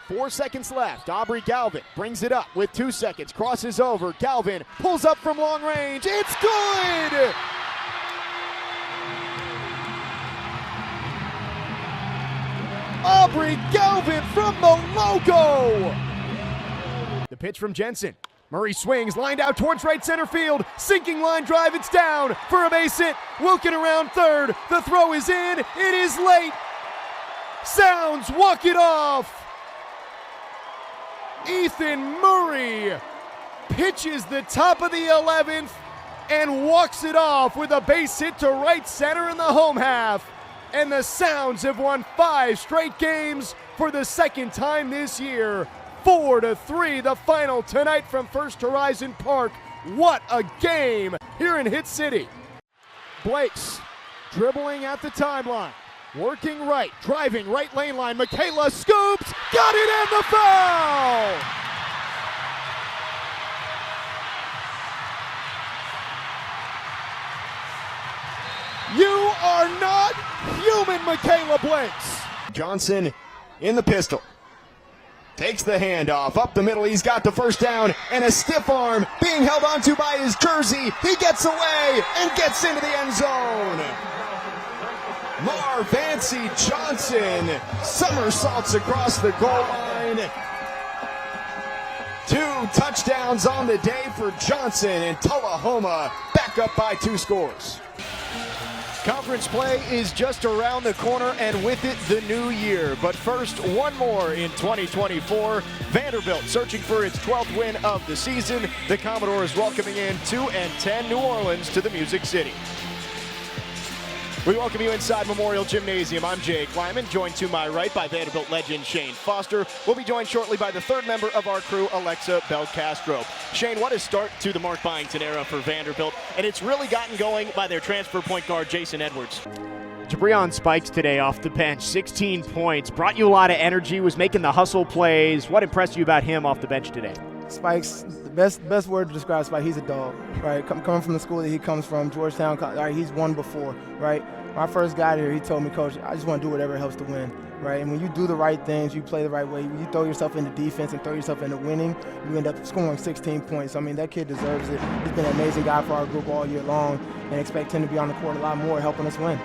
4 seconds left. Aubrey Galvin brings it up with 2 seconds. Crosses over. Galvin pulls up from long range. It's good! Aubrey Galvin from the logo! The pitch from Jensen. Murray swings, lined out towards right center field. Sinking line drive, it's down for a base hit. Wilkin around third. The throw is in. It is late. Sounds walk it off. Ethan Murray pitches the top of the 11th and walks it off with a base hit to right center in the home half. And the Sounds have won 5 straight games for the second time this year. 4-3 the final tonight from First Horizon Park. What a game here in Hit City. Blakes dribbling at the timeline. Working right, driving right lane line. Michaela scoops, got it and the foul! You are not human, Michaela Blakes. Johnson in the pistol. Takes the handoff up the middle. He's got the first down and a stiff arm being held onto by his jersey. He gets away and gets into the end zone. Fancy Johnson somersaults across the goal line. 2 touchdowns on the day for Johnson, and Tullahoma back up by 2 scores. Conference play is just around the corner, and with it, the new year. But first, one more in 2024. Vanderbilt searching for its 12th win of the season. The Commodores welcoming in 2-10 New Orleans to the Music City. We welcome you inside Memorial Gymnasium. I'm Jake Lyman, joined to my right by Vanderbilt legend Shane Foster. We'll be joined shortly by the third member of our crew, Alexa Belcastro. Shane, what a start to the Mark Byington era for Vanderbilt, and it's really gotten going by their transfer point guard, Jason Edwards. Jabrion Spikes today off the bench, 16 points, brought you a lot of energy, was making the hustle plays. What impressed you about him off the bench today? Spikes, the best word to describe Spike, he's a dog, right? Coming from the school that he comes from, Georgetown, right? He's won before, right? When I first got here, he told me, Coach, I just want to do whatever helps to win, right? And when you do the right things, you play the right way, you throw yourself into defense and throw yourself into winning, you end up scoring 16 points. I mean, that kid deserves it. He's been an amazing guy for our group all year long, and expect him to be on the court a lot more, helping us win.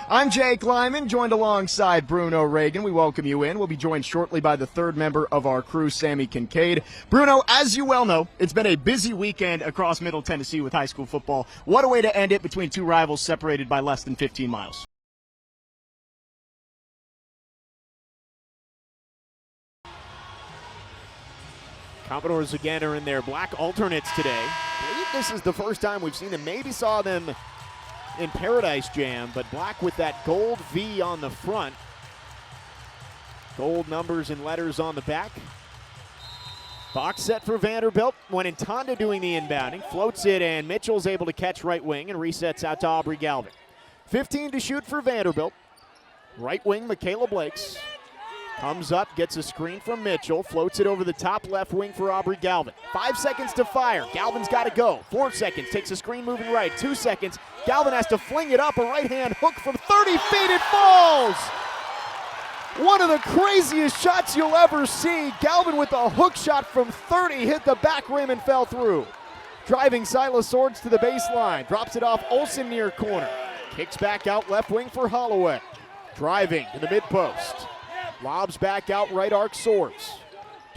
I'm Jake Lyman, joined alongside Bruno Reagan. We welcome you in. We'll be joined shortly by the third member of our crew, Sammy Kincaid. Bruno, as you well know, it's been a busy weekend across Middle Tennessee with high school football. What a way to end it between 2 rivals separated by less than 15 miles. Commodores again are in their black alternates today. I believe this is the first time we've seen them. Maybe saw them in Paradise Jam, but black with that gold V on the front. Gold numbers and letters on the back. Box set for Vanderbilt. Wenentanda doing the inbounding. Floats it, and Mitchell's able to catch right wing and resets out to Aubrey Galvin. 15 to shoot for Vanderbilt. Right wing, Michaela Blakes. Comes up, gets a screen from Mitchell, floats it over the top left wing for Aubrey Galvin. 5 seconds to fire. Galvin's got to go. 4 seconds, takes a screen moving right. 2 seconds. Galvin has to fling it up, a right-hand hook from 30 feet. It falls! One of the craziest shots you'll ever see. Galvin with a hook shot from 30, hit the back rim and fell through. Driving Silas Swords to the baseline. Drops it off Olsen near corner. Kicks back out left wing for Holloway. Driving to the mid-post. Lobs back out right arc Swords.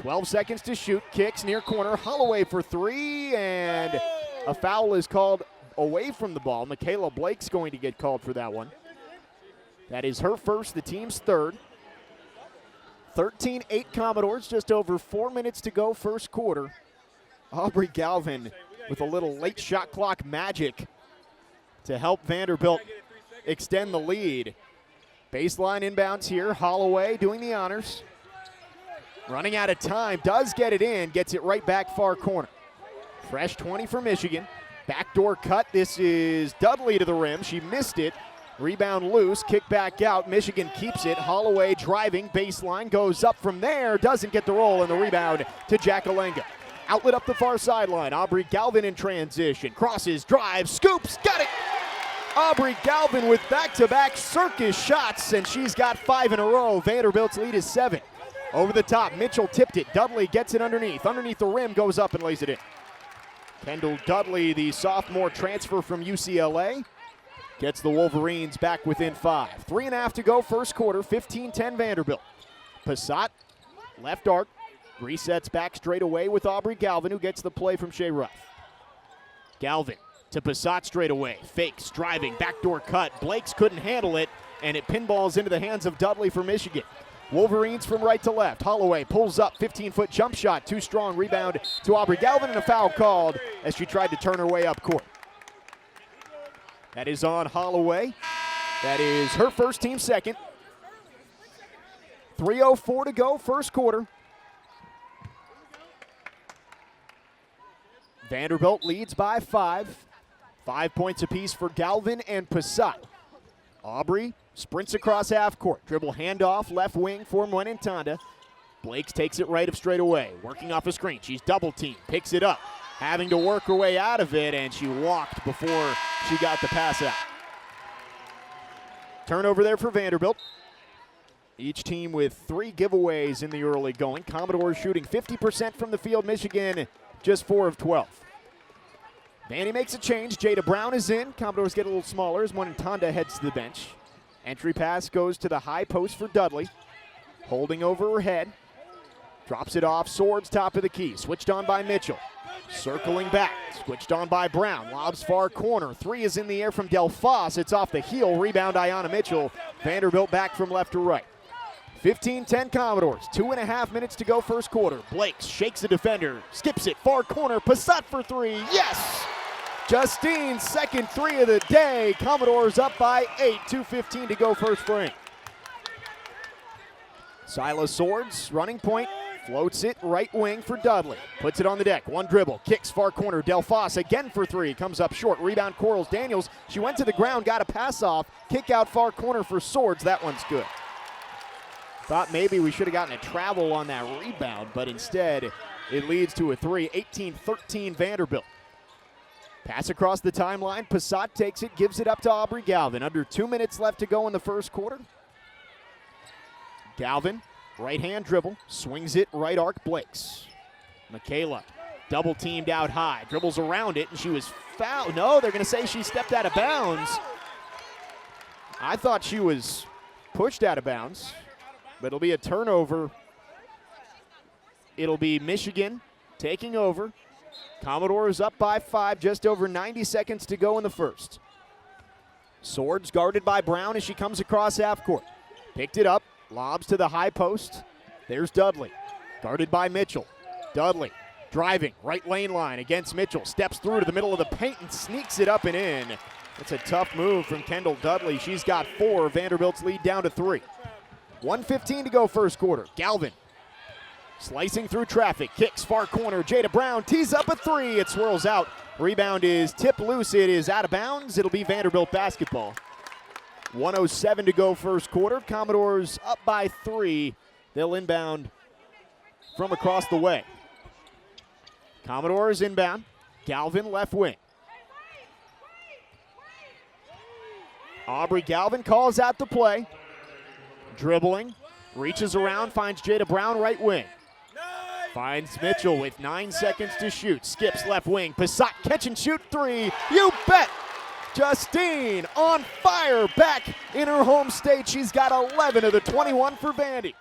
12 seconds to shoot. Kicks near corner. Holloway for 3, and a foul is called away from the ball. Michaela Blake's going to get called for that one. That is her first, the team's third. 13-8 Commodores, just over 4 minutes to go first quarter. Aubrey Galvin with a little late shot clock magic to help Vanderbilt extend the lead. Baseline inbounds here. Holloway doing the honors. Running out of time, does get it in, gets it right back far corner. Fresh 20 for Michigan. Backdoor cut, this is Dudley to the rim. She missed it. Rebound loose, kick back out. Michigan keeps it. Holloway driving, baseline, goes up from there, doesn't get the roll, and the rebound to Jackalenga. Outlet up the far sideline. Aubrey Galvin in transition. Crosses, drives, scoops, got it! Aubrey Galvin with back-to-back circus shots, and she's got 5 in a row. Vanderbilt's lead is 7. Over the top, Mitchell tipped it. Dudley gets it underneath. Underneath the rim, goes up and lays it in. Kendall Dudley, the sophomore transfer from UCLA, gets the Wolverines back within 5. 3.5 to go, first quarter, 15-10 Vanderbilt. Passat, left arc, resets back straight away with Aubrey Galvin, who gets the play from Shea Ruff. Galvin to Passat straight away. Fakes, driving, backdoor cut. Blakes couldn't handle it, and it pinballs into the hands of Dudley for Michigan. Wolverines from right to left. Holloway pulls up, 15-foot jump shot, too strong. Rebound to Aubrey Galvin, and a foul called as she tried to turn her way up court. That is on Holloway. That is her first, team second. 3:04 to go, first quarter. Vanderbilt leads by 5. 5 points apiece for Galvin and Passat. Aubrey sprints across half court. Dribble handoff, left wing for Mwenentanda. Blakes takes it right up straight away. Working off a screen. She's double teamed. Picks it up. Having to work her way out of it, and she walked before she got the pass out. Turnover there for Vanderbilt. Each team with 3 giveaways in the early going. Commodores shooting 50% from the field. Michigan just 4 of 12. Vandy makes a change. Jada Brown is in. Commodores get a little smaller as Mwenentanda heads to the bench. Entry pass goes to the high post for Dudley. Holding over her head. Drops it off. Swords top of the key. Switched on by Mitchell. Circling back. Switched on by Brown. Lobs far corner. 3 is in the air from Del Foss. It's off the heel. Rebound Ayanna Mitchell. Vanderbilt back from left to right. 15-10 Commodores. 2.5 minutes to go first quarter. Blakes shakes the defender. Skips it. Far corner. Passat for 3. Yes! Justine's second 3 of the day. Commodores up by 8. 2:15 to go first frame. Silas Swords, running point. Floats it right wing for Dudley. Puts it on the deck. One dribble. Kicks far corner. Del Foss again for 3. Comes up short. Rebound Corals Daniels. She went to the ground. Got a pass off. Kick out far corner for Swords. That one's good. Thought maybe we should have gotten a travel on that rebound, but instead it leads to a 3. 18-13 Vanderbilt. Pass across the timeline. Passat takes it, gives it up to Aubrey Galvin. Under 2 minutes left to go in the first quarter. Galvin, right hand dribble, swings it right arc Blakes. Michaela, double teamed out high, dribbles around it, and she was fouled. No, they're going to say she stepped out of bounds. I thought she was pushed out of bounds, but it'll be a turnover. It'll be Michigan taking over. Commodores up by 5, just over 90 seconds to go in the first. Swords guarded by Brown as she comes across half court. Picked it up, lobs to the high post. There's Dudley, guarded by Mitchell. Dudley driving, right lane line against Mitchell. Steps through to the middle of the paint and sneaks it up and in. That's a tough move from Kendall Dudley. She's got 4. Vanderbilt's lead down to 3. 1:15 to go first quarter. Galvin slicing through traffic, kicks far corner. Jada Brown tees up a 3. It swirls out. Rebound is tipped loose. It is out of bounds. It'll be Vanderbilt basketball. 1:07 to go first quarter. Commodores up by 3. They'll inbound from across the way. Commodores inbound. Galvin left wing. Aubrey Galvin calls out the play. Dribbling. Reaches around, finds Jada Brown right wing. Finds Mitchell with 9 seconds to shoot. Skips left wing. Passat catch and shoot 3. You bet! Justine on fire back in her home state. She's got 11 of the 21 for Vandy.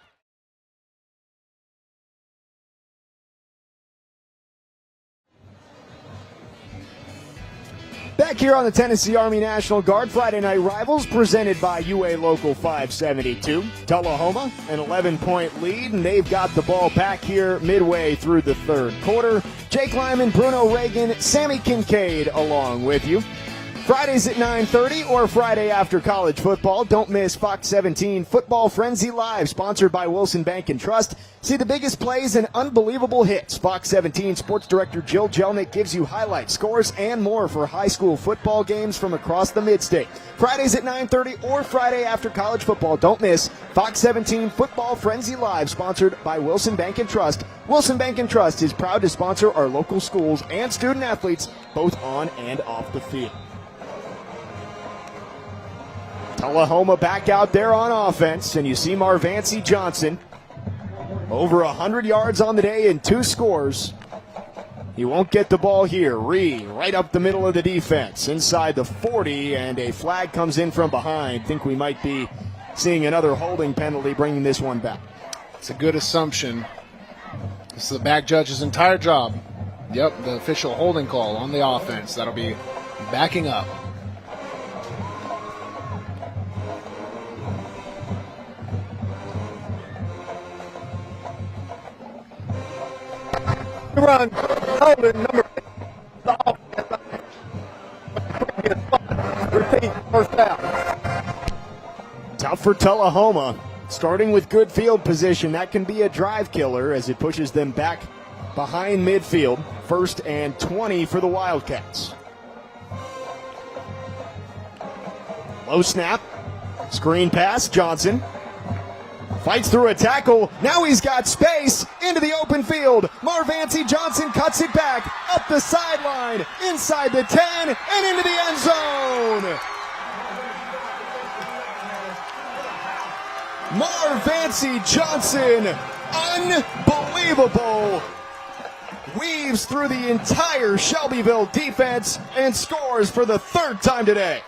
Back here on the Tennessee Army National Guard, Friday Night Rivals, presented by UA Local 572. Tullahoma, an 11-point lead, and they've got the ball back here midway through the third quarter. Jake Lyman, Bruno Reagan, Sammy Kincaid along with you. Fridays at 9:30 or Friday after college football. Don't miss Fox 17 Football Frenzy Live, sponsored by Wilson Bank and Trust. See the biggest plays and unbelievable hits. Fox 17 Sports Director Jill Jelnick gives you highlights, scores, and more for high school football games from across the Mid-State. Fridays at 9:30 or Friday after college football. Don't miss Fox 17 Football Frenzy Live, sponsored by Wilson Bank and Trust. Wilson Bank and Trust is proud to sponsor our local schools and student athletes, both on and off the field. Tullahoma back out there on offense, and you see Marvancy Johnson Over 100 yards on the day and 2 scores. He won't get the ball here. Right up the middle of the defense, inside the 40, and a flag comes in from behind. Think we might be seeing another holding penalty bringing this one back. It's a good assumption. This is the back judge's entire job. Yep, the official holding call on the offense. That'll be backing up. Run, holding number 8. Repeat, first down. Tough for Tullahoma. Starting with good field position, that can be a drive killer as it pushes them back behind midfield. 1st and 20 for the Wildcats. Low snap. Screen pass, Johnson. Fights through a tackle. Now he's got space into the open field. Marvancy Johnson cuts it back up the sideline, inside the 10, and into the end zone. Marvancy Johnson, unbelievable. Weaves through the entire Shelbyville defense and scores for the 3rd time today.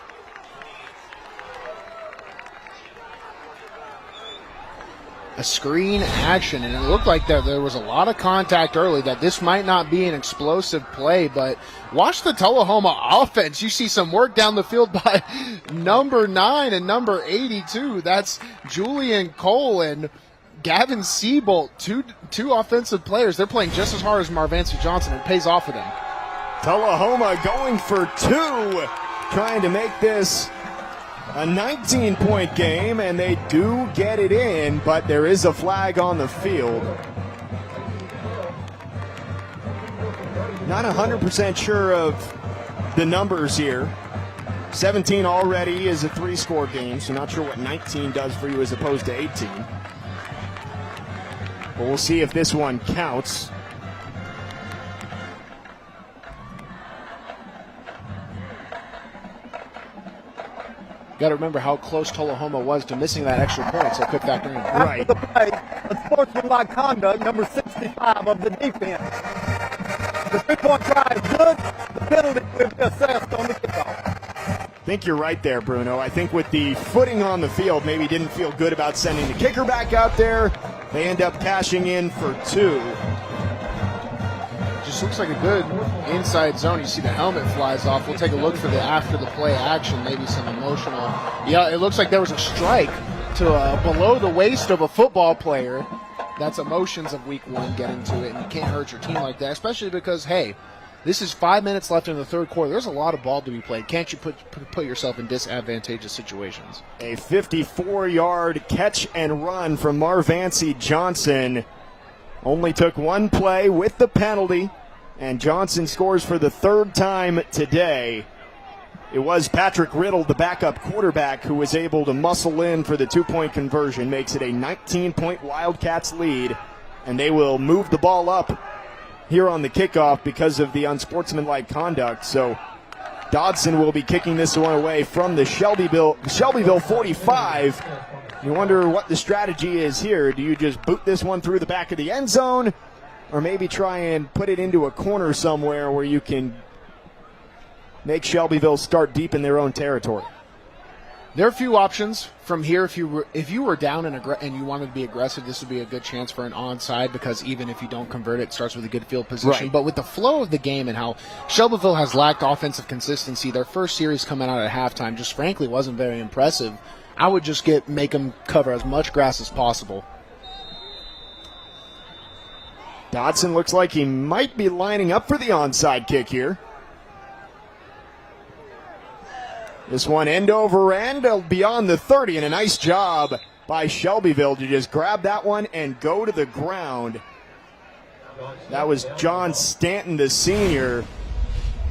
A screen action, and it looked like there was a lot of contact early, that this might not be an explosive play, but watch the Tullahoma offense. You see some work down the field by number 9 and number 82. That's Julian Cole and Gavin Seabolt, two offensive players. They're playing just as hard as Marvancy Johnson. It pays off for them. Tullahoma going for 2, trying to make this a 19-point game, and they do get it in, but there is a flag on the field. Not 100% sure of the numbers here. 17 already is a 3-score game, so not sure what 19 does for you as opposed to 18. But we'll see if this one counts. Got to remember how close Tullahoma was to missing that extra point, so quick factor in. Right. After the play, a sportsmanlike conduct, number 65 of the defense. The 3-point try is good. The penalty will be assessed on the kickoff. I think you're right there, Bruno. I think with the footing on the field, maybe didn't feel good about sending the kicker back out there. They end up cashing in for 2. Just looks like a good inside zone. You see the helmet flies off. We'll take a look for the after the play action, maybe some emotional. Yeah, it looks like there was a strike to below the waist of a football player. That's emotions of week 1 getting to it, and you can't hurt your team like that, especially because, hey, this is 5 minutes left in the 3rd quarter. There's a lot of ball to be played. Can't you put yourself in disadvantageous situations? A 54-yard catch and run from Marvancy Johnson. Only took 1 play with the penalty, and Johnson scores for the 3rd time today. It was Patrick Riddle, the backup quarterback, who was able to muscle in for the 2-point conversion. Makes it a 19-point Wildcats lead, and they will move the ball up here on the kickoff because of the unsportsmanlike conduct. So Dodson will be kicking this one away from the Shelbyville 45. You wonder what the strategy is here. Do you just boot this one through the back of the end zone, or maybe try and put it into a corner somewhere where you can make Shelbyville start deep in their own territory? There are a few options from here. If you were down and you wanted to be aggressive, this would be a good chance for an onside, because even if you don't convert it, it starts with a good field position. Right. But with the flow of the game and how Shelbyville has lacked offensive consistency, their first series coming out at halftime just frankly wasn't very impressive. I would just make them cover as much grass as possible. Dodson looks like he might be lining up for the onside kick here. This one end over end beyond the 30, and a nice job by Shelbyville to just grab that one and go to the ground. That was John Stanton, the senior.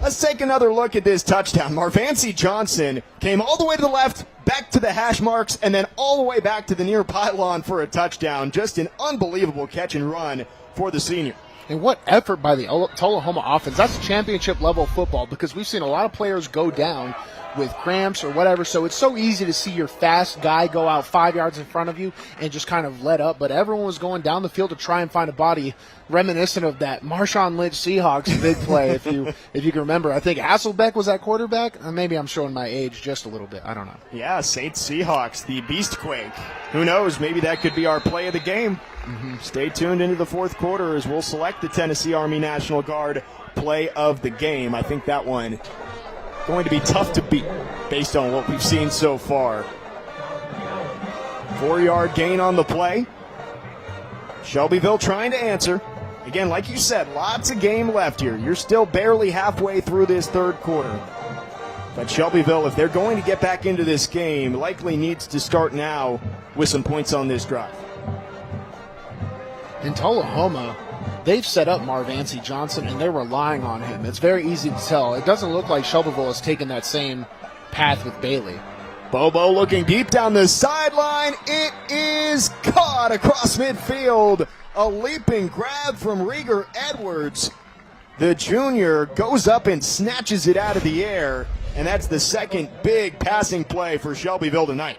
Let's take another look at this touchdown. Marvancy Johnson came all the way to the left, back to the hash marks, and then all the way back to the near pylon for a touchdown. Just an unbelievable catch and run for the senior. And what effort by the Tullahoma offense. That's championship level football, because we've seen a lot of players go down with cramps or whatever. So it's so easy to see your fast guy go out 5 yards in front of you and just kind of let up. But everyone was going down the field to try and find a body, reminiscent of that Marshawn Lynch Seahawks big play. If you can remember, I think Hasselbeck was that quarterback. Maybe I'm showing my age just a little bit. I don't know. Yeah, Saints Seahawks, the Beastquake. Who knows? Maybe that could be our play of the game. Stay tuned into the fourth quarter as we'll select the Tennessee Army National Guard play of the game. I think that one going to be tough to beat based on what we've seen so far. 4-yard gain on the play. Shelbyville trying to answer. Again, like you said, lots of game left here. You're still barely halfway through this third quarter. But Shelbyville, if they're going to get back into this game, likely needs to start now with some points on this drive. In Tullahoma, they've set up Marv Ancy Johnson, and they're relying on him. It's very easy to tell. It doesn't look like Shelbyville has taken that same path with Bailey. Bobo looking deep down the sideline. It is caught across midfield. A leaping grab from Rieger Edwards. The junior goes up and snatches it out of the air, and that's the second big passing play for Shelbyville tonight.